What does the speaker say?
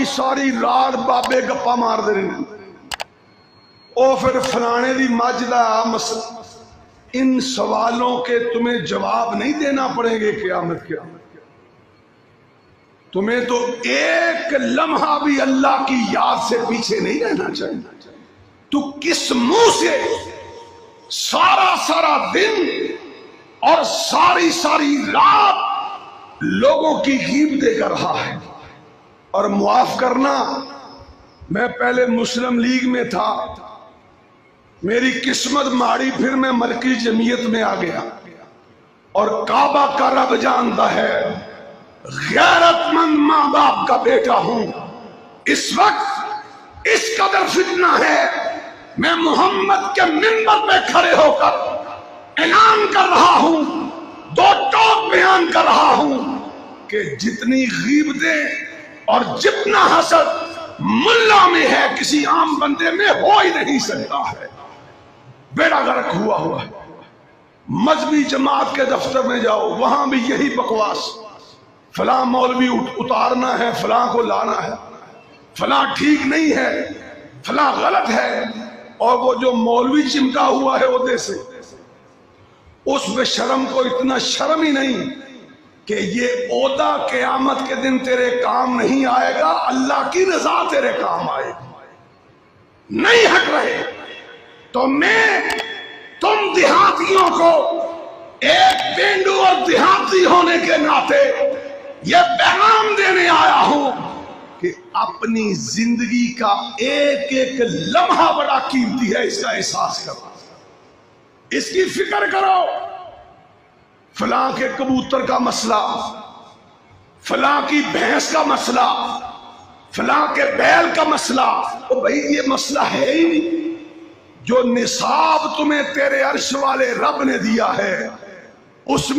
ساری رات بابے گپا مار دے رہے، او پھر فلانے دی مجھ دا مسئلہ، ان سوالوں کے تمہیں جواب نہیں دینا پڑیں گے قیامت کے۔ تمہیں تو ایک لمحہ بھی اللہ کی یاد سے پیچھے نہیں رہنا چاہیے۔ تو کس منہ سے سارا دن اور ساری رات لوگوں کی غیبتیں کر رہا ہے؟ اور معاف کرنا، میں پہلے مسلم لیگ میں تھا، میری قسمت ماڑی، پھر میں مرکزی جمعیت میں آ گیا، اور کعبہ کا رب جانتا ہے غیرت مند ماں باپ کا بیٹا ہوں۔ اس وقت اس قدر فتنہ ہے، میں محمد کے منبر پہ کھڑے ہو کر اعلان کر رہا ہوں، دو ٹوک بیان کر رہا ہوں کہ جتنی غیبتیں اور جتنا حسد ملا میں ہے کسی عام بندے میں ہو ہی نہیں سکتا ہے۔ بیڑا غرق ہوا ہے۔ مذہبی جماعت کے دفتر میں جاؤ، وہاں بھی یہی بکواس، فلاں مولوی اتارنا ہے، فلاں کو لانا ہے، فلاں ٹھیک نہیں ہے، فلاں غلط ہے، اور وہ جو مولوی چمٹا ہوا ہے عہدے سے، اس بے شرم کو اتنا شرم ہی نہیں کہ یہ عہدہ قیامت کے دن تیرے کام نہیں آئے گا، اللہ کی رضا تیرے کام آئے گا۔ نہیں ہٹ رہے تو میں تم دیہاتیوں کو ایک پینڈو اور دیہاتی ہونے کے ناطے یہ پیغام دینے آیا ہوں کہ اپنی زندگی کا ایک ایک لمحہ بڑا قیمتی ہے، اس کا احساس کرو، اس کی فکر کرو۔ فلاں کے کبوتر کا مسئلہ، فلاں کی بھینس کا مسئلہ، فلاں کے بیل کا مسئلہ، تو بھائی یہ مسئلہ ہے ہی نہیں۔ جو نصاب تمہیں تیرے عرش والے رب نے دیا ہے اس